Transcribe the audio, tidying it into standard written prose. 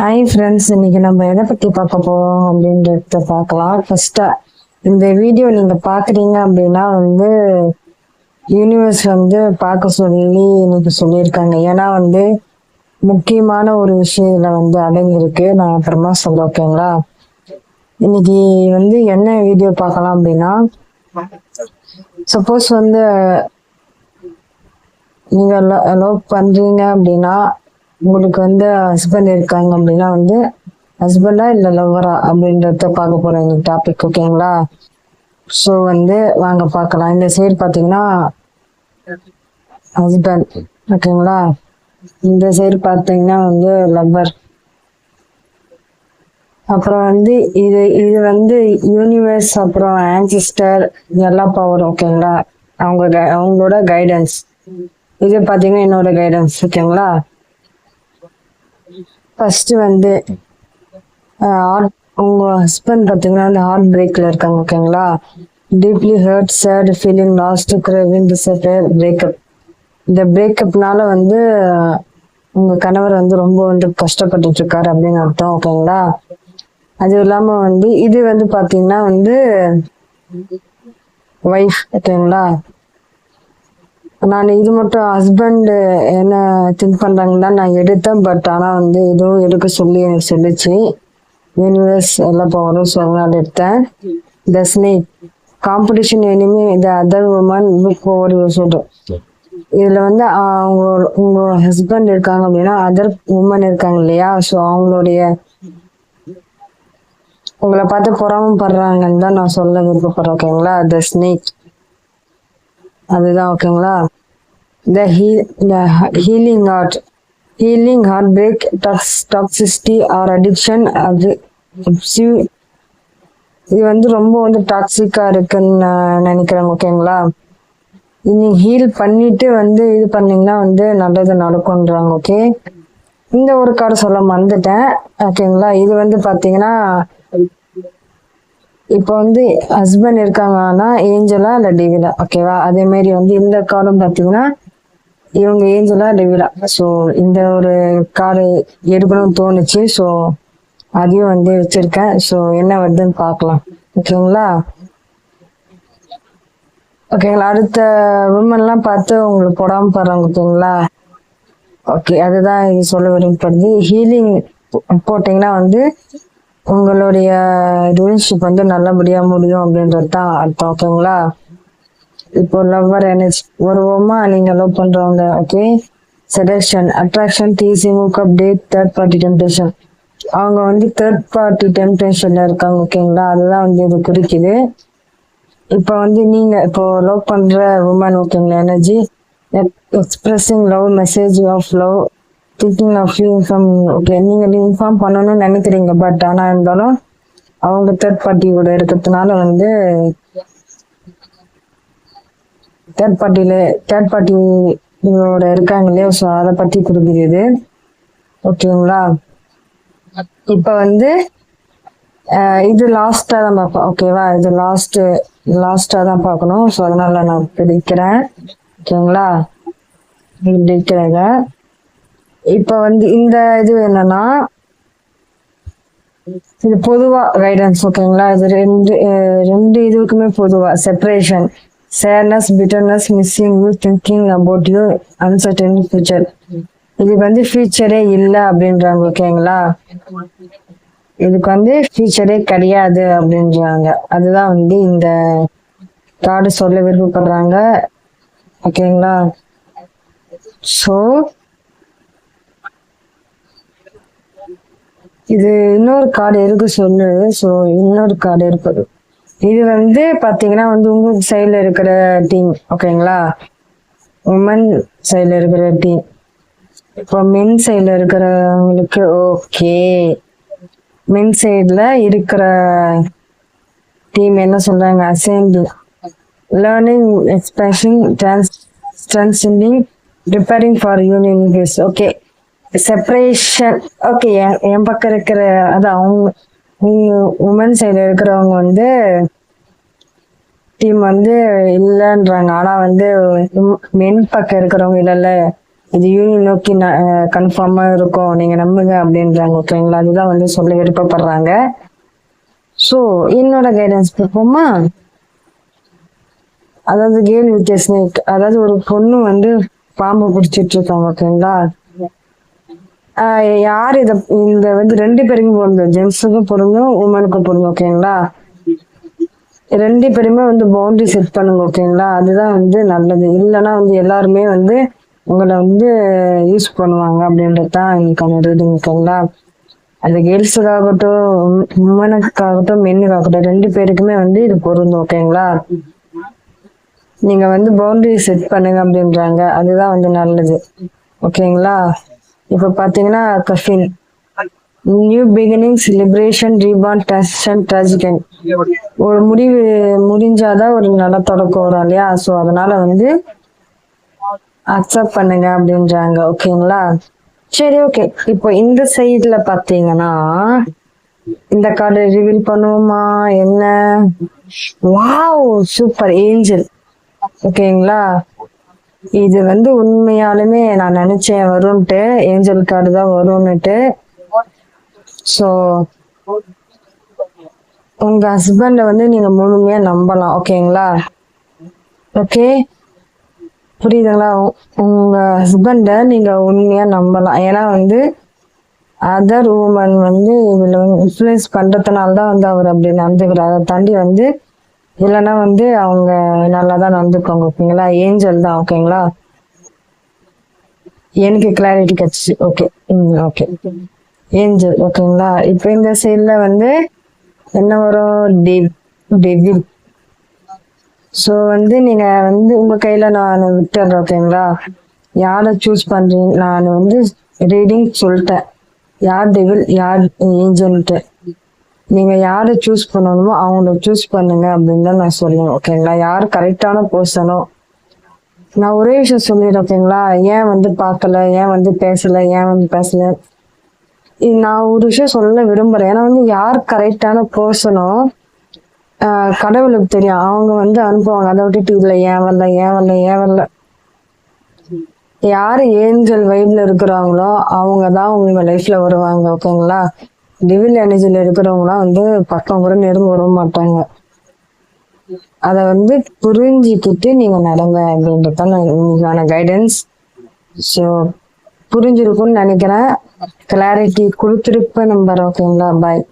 Hi friends, இன்னைக்கு நம்ம எதை பற்றி பார்க்க போகிறோம் அப்படின்றத பார்க்கலாம். ஃபர்ஸ்ட்டாக இந்த வீடியோ நீங்கள் பார்க்குறீங்க அப்படின்னா யூனிவர்ஸ் பார்க்க சொல்லி இன்னைக்கு சொல்லியிருக்காங்க. ஏன்னா முக்கியமான ஒரு விஷயம் அடங்கியிருக்கு. நான் அப்புறமா சொல்ல, ஓகேங்களா? இன்னைக்கு என்ன வீடியோ பார்க்கலாம் அப்படின்னா, சப்போஸ் நீங்கள் லவ் பண்ணுறீங்க அப்படின்னா, உங்களுக்கு ஹஸ்பண்ட் இருக்காங்க அப்படின்னா ஹஸ்பண்டா இல்லை லவ்வரா அப்படின்றத பார்க்க போகிறோம் இந்த டாபிக், ஓகேங்களா? ஸோ வாங்க பார்க்கலாம். இந்த சைடு பார்த்தீங்கன்னா ஹஸ்பண்ட், ஓகேங்களா? இந்த சைடு பார்த்தீங்கன்னா லவ்வர். அப்புறம் இது இது யூனிவர்ஸ், அப்புறம் ஆன்சிஸ்டர், எல்லா பவர், ஓகேங்களா? அவங்களோட கைடன்ஸ். இது பார்த்தீங்கன்னா என்னோட கைடன்ஸ், ஓகேங்களா? ஃபர்ஸ்ட் உங்க ஹஸ்பண்ட் பார்த்தீங்கன்னா ஹார்ட் பிரேக்ல இருக்காங்க, ஓகேங்களா? Deeply hurt, sad, feeling lost, craving, disappear, breakup. இந்த பிரேக்கப்னால உங்க கணவர் ரொம்ப கஷ்டப்பட்டுட்டு இருக்காரு அப்படின்னு அர்த்தம், ஓகேங்களா? அது இல்லாம இது பாத்தீங்கன்னா ஒய்ஃப், ஓகேங்களா? நான் இது மட்டும் ஹஸ்பண்ட் என்ன திங்க் பண்றாங்கன்னா நான் எடுத்தேன். பட் ஆனா எதுவும் எடுக்க சொல்லி எனக்கு சொல்லிச்சு யூனிவர்ஸ் எல்லாம் பவரும். ஸோ அதனால எடுத்தேன். The snake competition enemy the other woman book over சொல்றேன். இதுல உங்க ஹஸ்பண்ட் இருக்காங்க அப்படின்னா அதர் உமன் இருக்காங்க இல்லையா? ஸோ உங்களை பார்த்து பொறாமப்படுறாங்கன்னு தான் நான் சொல்ல விருப்பப்படுறேன், ஓகேங்களா? த ஸ்னேக் அதுதான், ஓகேங்களா? The healing heartbreak, toxicity or addiction, அது இது ரொம்ப டாக்ஸிக்கா இருக்குன்னு நான் நினைக்கிறேன், ஓகேங்களா? நீங்க ஹீல் பண்ணிட்டு இது பண்ணீங்கன்னா நல்லது நடக்கும்ன்றாங்க, ஓகே? இந்த ஒரு கார்டு சொல்ல மறந்துட்டேன், ஓகேங்களா? இது பாத்தீங்கன்னா இப்போ ஹஸ்பண்ட் இருக்காங்கன்னா ஏஞ்சலா இல்ல டெவிலா, ஓகேவா? அதே மாதிரி இந்த கார்டும் பாத்தீங்கன்னா இவங்க ஏஞ்சலா டெவிலா. ஸோ இந்த ஒரு கார்டு எடுக்கணும்னு தோணுச்சு. ஸோ அதையும் வச்சிருக்கேன். ஸோ என்ன வருதுன்னு பார்க்கலாம், ஓகேங்களா? ஓகேங்களா? அடுத்த விமன்லாம் பார்த்து உங்களுக்கு போடாம போடுறாங்க, ஓகேங்களா? ஓகே, அதுதான் இது சொல்ல விரும்பப்படுது. ஹீலிங் போட்டிங்கன்னா உங்களுடைய ரிலேஷன்ஷிப் நல்லபடியா முடியும் அப்படின்றது தான் அர்த்தம், ஓகேங்களா? இப்போ லவ்வர் எனர்ஜி வருவோமா? நீங்க லவ் பண்றவங்க, okay? Seduction, attraction, teasing, hookup, date, third party temptation. அவங்க தேர்ட் பார்ட்டி டெம்டேஷன்ல இருக்காங்க, ஓகேங்களா? அதுதான் இது குறிக்குது. இப்போ நீங்க இப்போ லவ் பண்ற உமன், ஓகேங்களா? Energy expressing love, message of love, thinking of you inform, okay? நீங்க இன்ஃபார்ம் பண்ணணும்னு நினைக்கிறீங்க. பட் ஆனா இருந்தாலும் அவங்க தேர்ட் பார்ட்டியோட இருக்கிறதுனால தேர்ட் பார்ட்டியோட இருக்காங்க இல்லையா? ஸோ அதை பத்தி கொடுக்குறது, ஓகேங்களா? இப்ப இது லாஸ்டா தான் பார்ப்போம், ஓகேவா? இது லாஸ்டா தான் பார்க்கணும். ஸோ அதனால நான் பிடிக்கிறேன், ஓகேங்களா? பிடிக்கிறத இப்ப இந்த இது என்னன்னா இது பொதுவா கைடன்ஸ், ஓகேங்களா? இது ரெண்டு இதுக்குமே பொதுவா separation, sadness, bitterness, missing you, thinking about you, uncertain future. இதுக்கு ஃபியூச்சரே இல்லை அப்படின்றாங்க, ஓகேங்களா? இதுக்கு ஃபியூச்சரே கிடையாது அப்படின்றாங்க. அதுதான் இந்த கார்டு சொல்ல விருப்பப்படுறாங்க, ஓகேங்களா? ஸோ இது இன்னொரு கார்டு இருக்கு சொல்லு. ஸோ இன்னொரு கார்டு இருக்குது. இது பாத்தீங்கன்னா உங்க சைட்ல இருக்கிற டீம், ஓகேங்களா? உமன் சைட்ல இருக்கிற டீம். இப்போ மென் சைட்ல இருக்கிறவங்களுக்கு, ஓகே, மென் சைட்ல இருக்கிற டீம் என்ன சொல்றாங்க? Assemble, learning, expansion, transcending, preparing for union, okay? Separation, okay. என் பக்கம் இருக்கிற அதான் அவங்க உமன் சைட்ல இருக்கிறவங்க டீம் இல்லைன்றாங்க. ஆனா மென் பக்கம் இருக்கிறவங்க இல்ல இது யூனியன் நோக்கி கன்ஃபார்மா இருக்கும், நீங்க நம்புங்க அப்படின்றாங்க. ஓகேங்களா, அதுதான் வந்து சொல்ல விருப்பப்படுறாங்க. ஸோ என்னோட கைடன்ஸ் பார்ப்போமா? அதாவது கேர்ள் வித் ஸ்னேக், அதாவது ஒரு பொண்ணு வந்து பாம்பு பிடிச்சிட்டு இருக்காங்க. ஓகேங்களா, யார் இந்த வந்து 2 பேருக்கும் பொருந்தும், ஜென்ஸுக்கும் பொருந்தும், உமனுக்கும் பொருந்தும். ஓகேங்களா, 2 பேருமே வந்து பவுண்டரி செட் பண்ணுங்க. ஓகேங்களா, அதுதான் வந்து நல்லது. இல்லைன்னா வந்து எல்லாருமே வந்து உங்களை வந்து யூஸ் பண்ணுவாங்க அப்படின்றது தான் எனக்கான ரீடிங். ஓகேங்களா, அந்த கேர்ள்ஸுக்காகட்டும், உமனுக்காகட்டும், மென்னுக்காகட்டும் 2 பேருக்குமே வந்து இது பொருந்தும். ஓகேங்களா, நீங்க வந்து பவுண்டரி செட் பண்ணுங்க அப்படின்றாங்க, அதுதான் வந்து நல்லது. ஓகேங்களா, இப்ப பாத்தீங்கன்னா coffin, new beginnings, liberation, reborn, transition, டிராஜிகன். ஒரு முடிவு முடிஞ்சாதான் ஒரு நல்ல தொடக்கம் வரும் இல்லையா? ஸோ அதனால வந்து அக்செப்ட் பண்ணுங்க அப்படின்றாங்க. ஓகேங்களா, சரி ஓகே. இப்போ இந்த சைட்ல பாத்தீங்கன்னா இந்த கார்டு ரிவீல் பண்ணுவோமா? என்ன, வாவ் சூப்பர், ஏஞ்சல். ஓகேங்களா, இது வந்து உண்மையாலுமே நான் நினைச்சேன் வரும்ட்டு, ஏஞ்சல் கார்டு தான் வரும்னுட்டு. ஸோ உங்க ஹஸ்பண்ட வந்து நீங்க முழுமையா நம்பலாம். ஓகேங்களா, ஓகே புரியுதுங்களா? உங்க ஹஸ்பண்ட நீங்க உண்மையா நம்பலாம். ஏன்னா வந்து அதர் உமன் வந்து இதுல இன்ஃப்ளூயன்ஸ் பண்றதுனால தான் வந்து அவர் அப்படி நடந்துக்கிறார். அதை தாண்டி வந்து இல்லைன்னா வந்து அவங்க நல்லா தான் நடந்துக்குவாங்க. ஓகேங்களா, ஏஞ்சல் தான். ஓகேங்களா, எனக்கு கிளாரிட்டி கிடைச்சிச்சு. Okay, okay, angel. ஓகேங்களா, இப்போ இந்த சைட்ல வந்து என்ன வரும்? டெவில். ஸோ வந்து நீங்க வந்து உங்க கையில நான் விட்டுறேன். ஓகேங்களா, யாரை சூஸ் பண்றீங்க? நான் வந்து ரீடிங் சொல்லிட்டேன், யார் டெவில் யார் ஏஞ்சல்ட்டு. நீங்க யாரை சூஸ் பண்ணணுமோ அவங்கள சூஸ் பண்ணுங்க அப்படின்னு தான் நான் சொல்லுவேன். ஓகேங்களா, யார் கரெக்டான பர்சனோ. நான் ஒரே விஷயம் சொல்லிடுறேன். ஓகேங்களா, ஏன் வந்து பார்க்கல, ஏன் வந்து பேசல, நான் ஒரு விஷயம் சொல்ல விரும்புறேன். ஏன்னா வந்து யார் கரெக்டான பர்சனோ கடவுளுக்கு தெரியும், அவங்க வந்து அனுப்புவாங்க. அதை விட்டுட்டு இல்லை ஏன் வரல. யாரு ஏஞ்சல் வைப்ல இருக்கிறாங்களோ அவங்க தான் உங்க லைஃப்ல வருவாங்க. ஓகேங்களா, டிவில் எனர்ஜில இருக்கிறவங்களாம் வந்து பக்கம் கூட நெருங்க வர மாட்டாங்க. அதை வந்து புரிஞ்சுக்கிட்டு நீங்க நடங்க அப்படின்றதான் உங்களுக்கான கைடன்ஸ். ஸோ புரிஞ்சிருக்கும்னு நினைக்கிறேன், கிளாரிட்டி கொடுத்துருப்பேன் நம்பர். ஓகேங்களா, பாய்.